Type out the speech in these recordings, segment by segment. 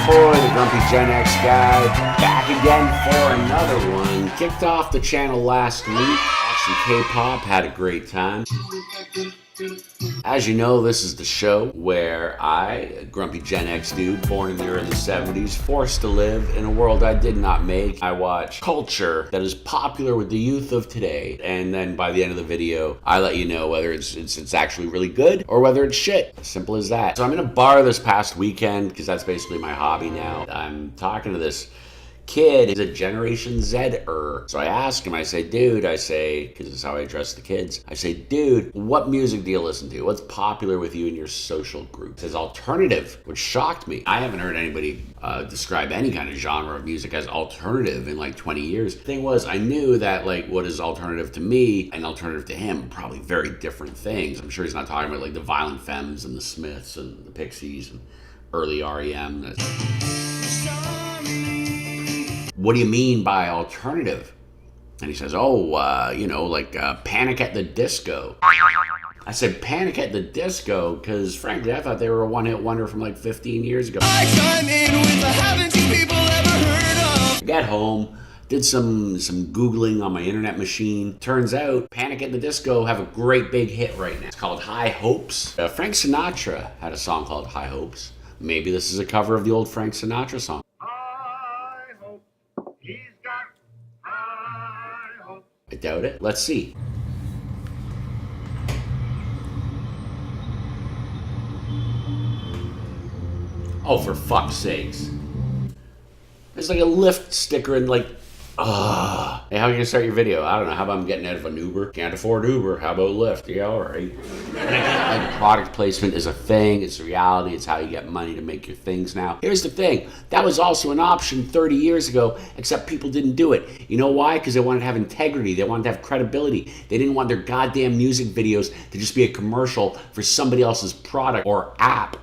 boy, the Grumpy Gen X guy, back again for another one. Kicked off the channel last week, watched some K-pop, had a great time. As you know, this is the show where I, a grumpy Gen X dude, born in the early 70s, forced to live in a world I did not make. I watch culture that is popular with the youth of today, and then by the end of the video, I let you know whether it's actually really good or whether it's shit. Simple as that. So I'm in a bar this past weekend, because that's basically my hobby now. I'm talking to this kid. He's a Generation Z-er. So I ask him, I say, dude, because this is how I address the kids. I say, dude, what music do you listen to? What's popular with you in your social group? He says alternative, which shocked me. I haven't heard anybody describe any kind of genre of music as alternative in like 20 years. The thing was, I knew that like what is alternative to me and alternative to him are probably very different things. I'm sure he's not talking about like the Violent Femmes and the Smiths and the Pixies and early REM. What do you mean by alternative? And he says, Panic at the Disco. I said, Panic at the Disco? Because frankly, I thought they were a one-hit wonder from like 15 years ago. I chime in with the haven't you people ever heard of? I got home, did some Googling on my internet machine. Turns out, Panic at the Disco have a great big hit right now. It's called High Hopes. Frank Sinatra had a song called High Hopes. Maybe this is a cover of the old Frank Sinatra song. I doubt it. Let's see. Oh, for fuck's sakes. There's like a lift sticker and like, Hey, how are you gonna start your video? I don't know. How about I'm getting out of an Uber? Can't afford Uber. How about Lyft? Yeah, all right. Like product placement is a thing. It's a reality. It's how you get money to make your things now. Here's the thing. That was also an option 30 years ago, except people didn't do it. You know why? Because they wanted to have integrity. They wanted to have credibility. They didn't want their goddamn music videos to just be a commercial for somebody else's product or app.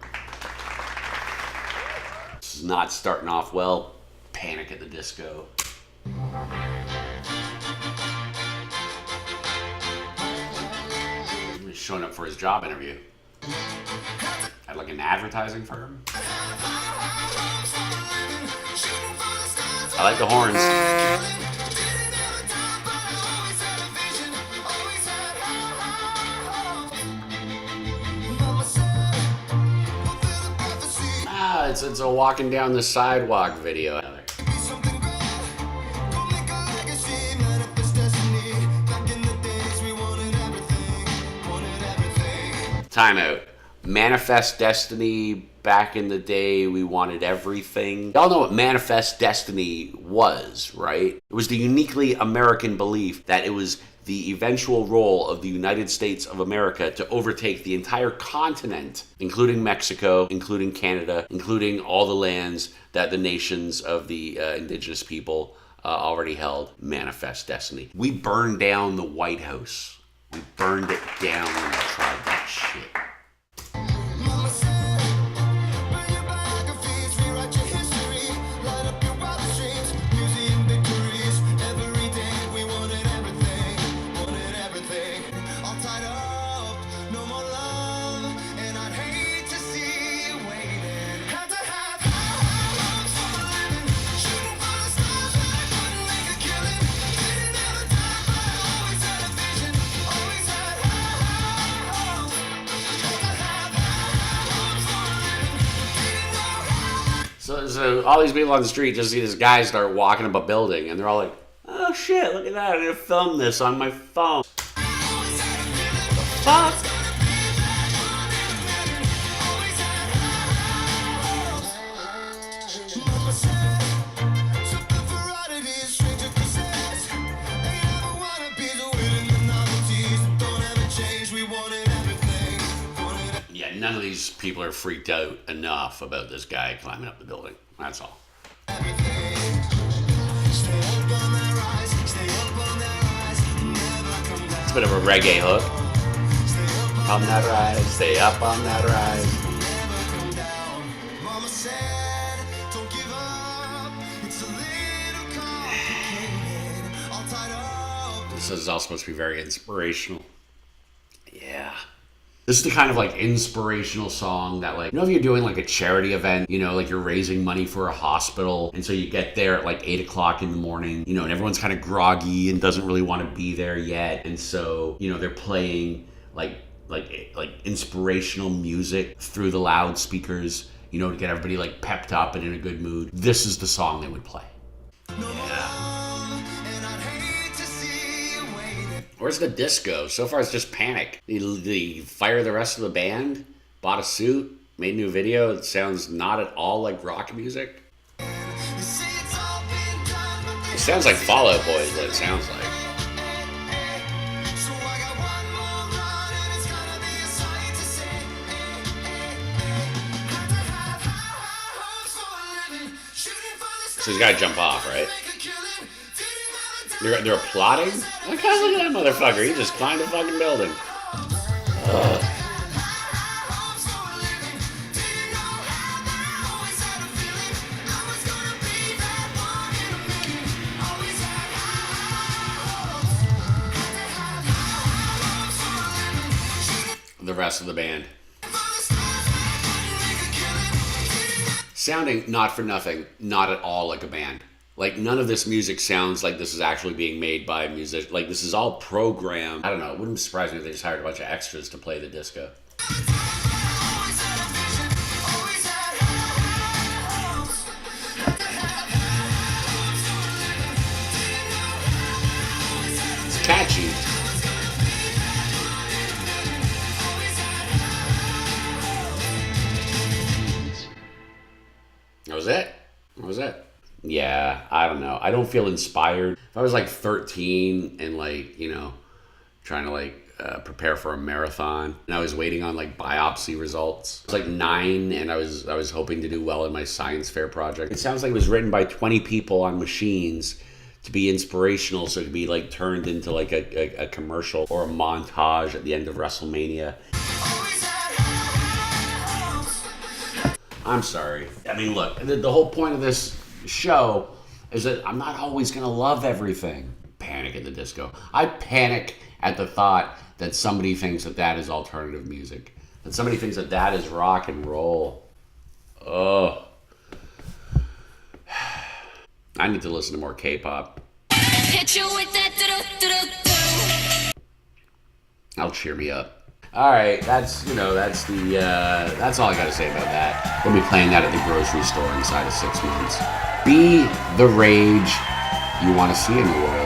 This is not starting off well. Panic at the Disco. He's showing up for his job interview at like an advertising firm. I like the horns. It's a walking down the sidewalk video. Timeout. Manifest Destiny, back in the day, we wanted everything. Y'all know what Manifest Destiny was, right? It was the uniquely American belief that it was the eventual role of the United States of America to overtake the entire continent, including Mexico, including Canada, including all the lands that the nations of the indigenous people already held. Manifest Destiny. We burned down the White House. We burned it down when we tried that shit. So all these people on the street just see this guy start walking up a building, and they're all like, oh shit, look at that, I'm gonna film this on my phone. Fuck? Yeah, none of these people are freaked out enough about this guy climbing up the building. That's all. It's a bit of a reggae hook. On that rise, stay up on that rise. This is all supposed to be very inspirational. Yeah. This is the kind of like inspirational song that, like, you know, if you're doing like a charity event, you know, like you're raising money for a hospital, and so you get there at like 8 o'clock in the morning, you know, and everyone's kind of groggy and doesn't really want to be there yet, and so, you know, they're playing like inspirational music through the loudspeakers, you know, to get everybody like pepped up and in a good mood. This is the song they would play. Yeah. Where's the disco? So far it's just Panic. They fire the rest of the band, bought a suit, made a new video. It sounds not at all like rock music. It sounds like Fall Out Boy is what it sounds like. So he's got to jump off, right? They're applauding? Look at that motherfucker. He just climbed a fucking building. Ugh. The rest of the band. Sounding, not for nothing, not at all like a band. Like, none of this music sounds like this is actually being made by a musician. Like, this is all programmed. I don't know. It wouldn't surprise me if they just hired a bunch of extras to play the disco. It's catchy. That was it? What was it? Yeah, I don't know. I don't feel inspired. If I was like 13 and like, you know, trying to like prepare for a marathon, and I was waiting on like biopsy results. I was like 9 and I was hoping to do well in my science fair project. It sounds like it was written by 20 people on machines to be inspirational, so it could be like turned into like a commercial or a montage at the end of WrestleMania. I'm sorry. I mean, look, the whole point of this show is that I'm not always going to love everything. Panic at the Disco. I panic at the thought that somebody thinks that that is alternative music. That somebody thinks that that is rock and roll. Oh. I need to listen to more K-pop. Hit you with that. That'll cheer me up. All right, that's all I got to say about that. We'll be playing that at the grocery store inside of 6 months. Be the rage you want to see in the world.